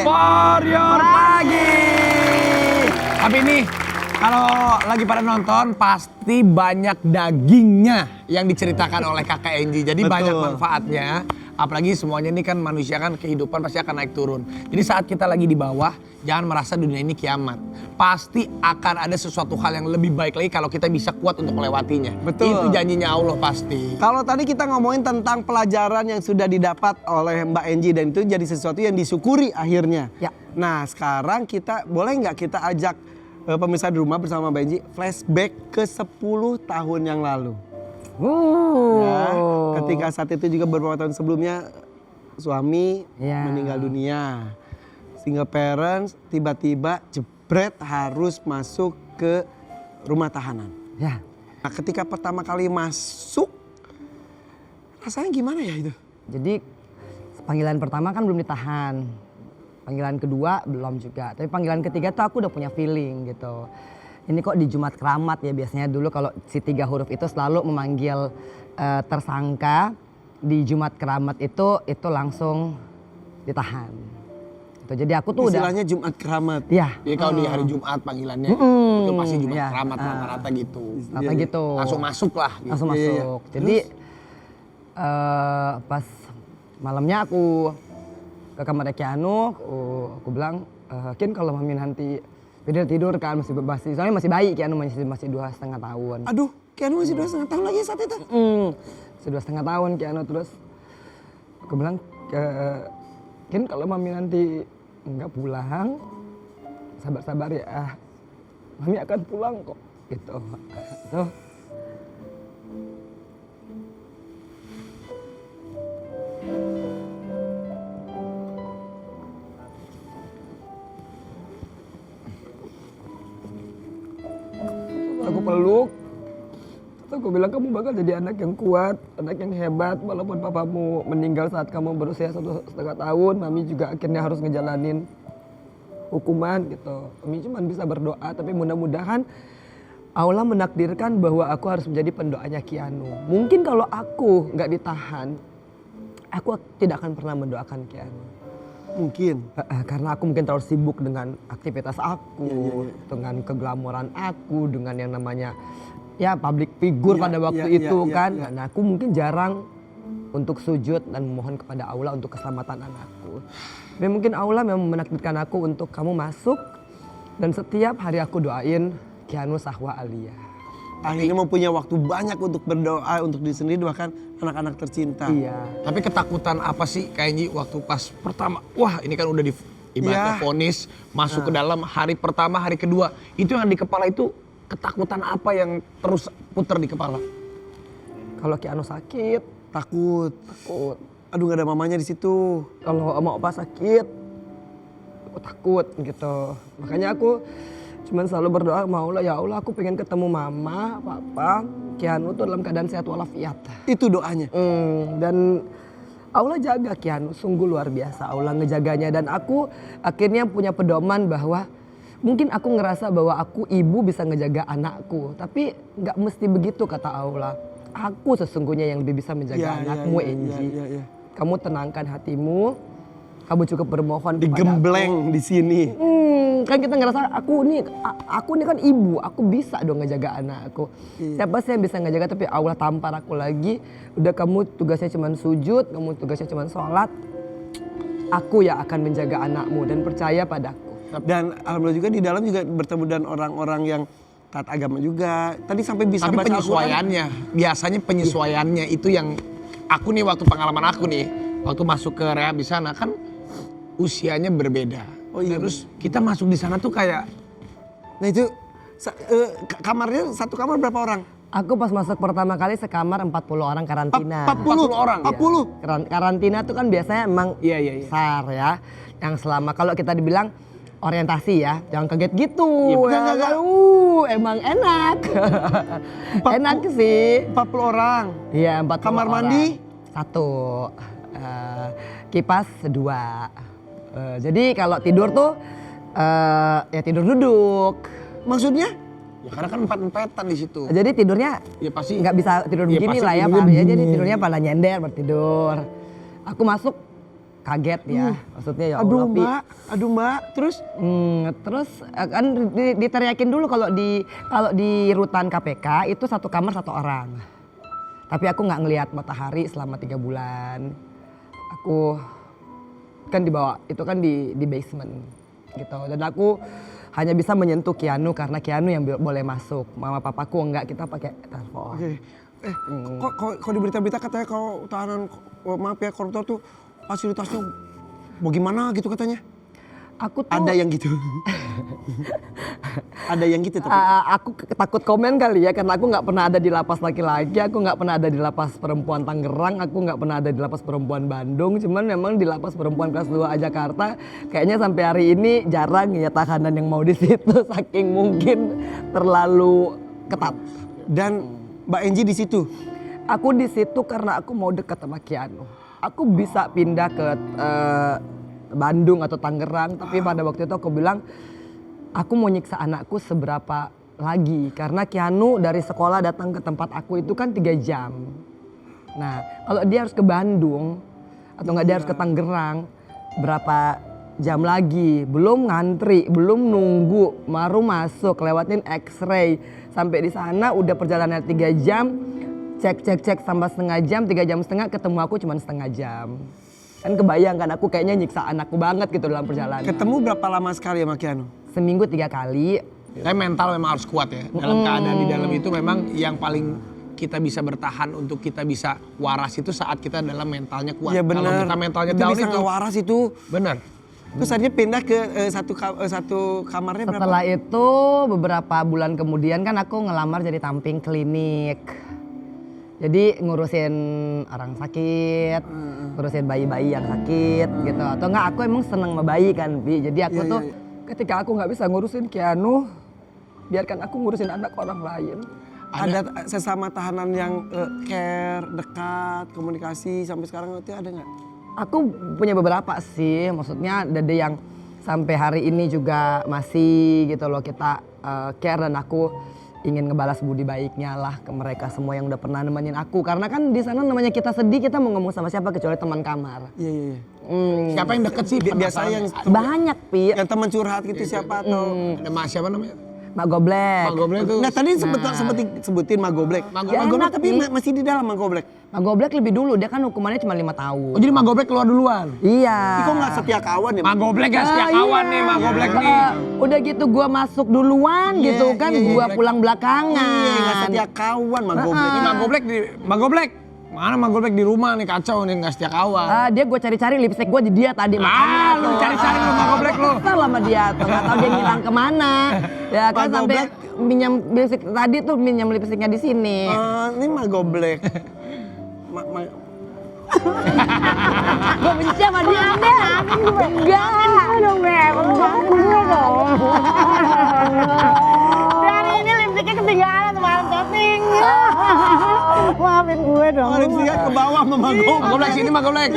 For Your Pagi. Tapi nih, kalau lagi pada nonton pasti banyak dagingnya yang diceritakan oleh Kakak Enji. Jadi Betul. banyak manfaatnya. Apalagi semuanya ini kan manusia kan kehidupan pasti akan naik turun. Jadi saat kita lagi di bawah, jangan merasa dunia ini kiamat. Pasti akan ada sesuatu hal yang lebih baik lagi kalau kita bisa kuat untuk melewatinya. Betul. Itu janjinya Allah pasti. Kalau tadi kita ngomongin tentang pelajaran yang sudah didapat oleh Mbak Enji dan itu jadi sesuatu yang disyukuri akhirnya. Ya. Nah sekarang kita boleh nggak kita ajak pemirsa di rumah bersama Mbak Enji flashback ke 10 tahun yang lalu. Ya, ketika saat itu juga beberapa tahun sebelumnya suami Ya. meninggal dunia. Single parents tiba-tiba jebret harus masuk ke rumah tahanan. Ya, Nah, ketika pertama kali masuk, rasanya gimana ya itu? jadi panggilan pertama kan belum ditahan. Panggilan kedua belum juga. Tapi panggilan ketiga tuh aku udah punya feeling gitu. Ini kok di Jumat Keramat ya biasanya dulu kalau si 3 huruf itu selalu memanggil tersangka. Di Jumat Keramat itu langsung ditahan. Gitu. Jadi aku tuh Istilahnya Jumat Keramat. ya Jadi kalau di hari Jumat panggilannya itu pasti Jumat ya. Keramat rata-rata gitu. Rata gitu. Langsung masuk lah. Gitu. Langsung Iya, iya. masuk. Jadi pas malamnya aku ke kamar Keanu, aku bilang, Kin kalau mami nanti tidur kan masih soalnya masih bayi Keanu masih 2,5 tahun. Aduh, Keanu masih 2,5 tahun lagi saat itu. Masih 2,5 tahun Keanu, terus aku bilang Kin kalau mami nanti nggak pulang, sabar-sabar ya, mami akan pulang kok gitu. Tuh. Aku peluk, terus aku bilang kamu bakal jadi anak yang kuat, anak yang hebat. Walaupun papamu meninggal saat kamu berusia 1,5 tahun, mami juga akhirnya harus ngejalanin hukuman gitu. Mami cuma bisa berdoa, tapi mudah-mudahan Allah menakdirkan bahwa aku harus menjadi pendoanya Keanu. Mungkin kalau aku nggak ditahan, aku tidak akan pernah mendoakan Keanu. Mungkin. Karena aku mungkin terlalu sibuk dengan aktivitas aku, dengan keglamoran aku, dengan yang namanya ya public figure Iya, pada waktu iya, itu iya, kan. iya. Nah, aku mungkin jarang untuk sujud dan memohon kepada Allah untuk keselamatan anakku. Tapi mungkin Allah memang menakdirkan aku untuk kamu masuk dan setiap hari aku doain Keanu Sahwa Alia. Akhirnya mempunyai waktu banyak untuk berdoa untuk diri sendiri bahkan anak-anak tercinta. Iya. Tapi ketakutan apa sih Kak Enji waktu pas pertama, wah ini kan udah di ibaratnya Iya. vonis masuk ke dalam hari pertama, hari kedua. Itu yang di kepala itu ketakutan apa yang terus putar di kepala? Kalau Keanu sakit, Takut. takut. Aduh nggak ada mamanya di situ. Kalau oma opa sakit, aku takut gitu. Makanya aku cuman selalu berdoa, maulah ya Allah aku pengen ketemu mama, papa, Keanu tuh dalam keadaan sehat walafiat. Itu doanya. Dan Allah jaga Keanu, sungguh luar biasa Allah ngejaganya. Dan aku akhirnya punya pedoman bahwa mungkin aku ngerasa bahwa aku ibu bisa ngejaga anakku. Tapi nggak mesti begitu kata Allah. Aku sesungguhnya yang lebih bisa menjaga anakmu Enji. Iya. Kamu tenangkan hatimu, kamu cukup bermohon Digembleng di sini. kan kita ngerasa aku nih kan ibu, aku bisa dong ngejaga anakku. Siapa sih yang bisa ngejaga, tapi Allah tampar aku lagi. Udah kamu tugasnya cuma sujud, kamu tugasnya cuma sholat. Aku ya akan menjaga anakmu dan percaya padaku. Dan alhamdulillah juga di dalam juga bertemu dengan orang-orang yang taat agama juga. Tadi sampai bisa Tapi baca penyesuaiannya, biasanya penyesuaiannya itu yang aku nih waktu pengalaman aku nih, waktu masuk ke rehab di sana kan usianya berbeda. Oh iya, Terus kita masuk di sana tuh kayak Nah itu kamarnya satu kamar berapa orang? Aku pas masuk pertama kali sekamar 40 orang karantina. 40 orang? 40? Karantina tuh kan biasanya emang Iya. besar ya. Yang selama kalau kita dibilang orientasi ya, jangan kaget gitu. Iya, enggak. Emang enak. Enak sih. 40 orang. Iya, 40 Kamar orang. mandi? 1. Kipas 2. Jadi kalau tidur tuh ya tidur duduk. Maksudnya? ya karena kan empat-empatan di situ. Jadi tidurnya Ya pasti nggak bisa tidur Ya, begini pasti lah ya tidurnya Pak. Ya, jadi tidurnya pada nyender bertidur. Aku masuk kaget ya. Maksudnya ya Aduh Allah, Pi. Mbak, terus? Terus kan diteriakin dulu kalau di rutan KPK itu satu kamar satu orang. Tapi aku nggak ngelihat matahari selama 3 bulan. Aku kan dibawa, itu kan di basement gitu. Dan aku hanya bisa menyentuh Keanu karena Keanu yang boleh masuk. Mama papaku enggak, kita pakai telepon. Oke. Kok di berita-berita katanya kalau tahanan, maaf ya, koruptor tuh fasilitasnya bagaimana gitu katanya? Aku tuh Ada yang gitu. Ada yang gitu tapi. aku takut komen kali ya karena aku nggak pernah ada di lapas laki-laki, aku nggak pernah ada di lapas perempuan Tangerang, aku nggak pernah ada di lapas perempuan Bandung. Cuman memang di lapas perempuan kelas 2 Jakarta kayaknya sampai hari ini jarang ya tahanan yang mau di situ saking mungkin terlalu ketat. Dan Mbak Enji di situ. Aku di situ karena aku mau dekat sama Keanu. Aku bisa pindah ke Bandung atau Tangerang, tapi pada waktu itu aku bilang aku mau nyiksa anakku seberapa lagi karena Keanu dari sekolah datang ke tempat aku itu kan 3 jam. Nah, kalau dia harus ke Bandung atau nggak dia harus ke Tangerang berapa jam lagi, belum ngantri, belum nunggu, baru masuk lewatin X-ray sampai di sana udah perjalanan 3 jam, cek tambah setengah jam, 3 jam setengah, ketemu aku cuma setengah jam. Kan kebayang kan aku kayaknya nyiksa anakku banget gitu dalam perjalanan. Ketemu berapa lama sekali sama Keanu? Seminggu 3 kali. Tapi mental memang harus kuat ya. Dalam keadaan di dalam itu memang yang paling kita bisa bertahan untuk kita bisa waras itu saat kita dalam mentalnya kuat. Iya Kalau benar. kita mentalnya itu down bisa itu nggak waras itu. benar. Terus akhirnya pindah ke satu kamarnya berapa? Setelah itu beberapa bulan kemudian kan aku ngelamar jadi tamping klinik. Jadi ngurusin orang sakit, ngurusin bayi-bayi yang sakit gitu. Atau enggak aku emang seneng sama bayi kan, Bi. Jadi aku Iya, tuh iya. ketika aku nggak bisa ngurusin Keanu, biarkan aku ngurusin anak orang lain. Ada sesama tahanan yang care, dekat, komunikasi sampai sekarang itu ada nggak? Aku punya beberapa sih, maksudnya ada yang sampai hari ini juga masih gitu loh kita care dan aku ingin ngebalas budi baiknya lah ke mereka semua yang udah pernah nemenin aku. Karena kan di sana namanya kita sedih, kita mau ngomong sama siapa kecuali teman kamar. Iya, iya, iya. Siapa yang deket sih? Biasanya yang Banyak, Pi. yang teman curhat gitu siapa atau Ada Mas siapa namanya? Mak Goblek. Mak Goblek itu. Nah tadi sebutin Magoblek. Magoblek. Magoblek Enak, tapi Pi. masih di dalam Magoblek. Mak Goblek lebih dulu, dia kan hukumannya cuma 5 Oh tahun. jadi Mak Goblek keluar duluan? Iya. Tapi kok nggak setia kawan ya? Mak Goblek gak setia kawan nih, Mak Goblek nih. Udah gitu gua masuk duluan Iya, gitu kan, iya, gua iya. pulang belakangan. Iya nggak setia kawan Magoblek. Ini Mak Goblek. Mana Mak Goblek di rumah nih kacau nih gak setia kawan. Dia gue cari-cari lipstick gue di dia tadi makanya. Lu cari-cari lu Mak Goblek lu. Kesel sama dia tuh, nggak tahu dia ngilang kemana. Ya kan Mak sampai Goblek. minjem lipstick tadi tuh minjem lipstiknya di sini. Ini Magoblek. Gue benci sama dia deh. Enggak. Dong Beb, gue dong. Dari ini lipstiknya ketinggalan semalam chatting. Maafin gue dong. Oh, lipstiknya ke bawah sama Magoblek. Mak Goblek sini Mak Goblek.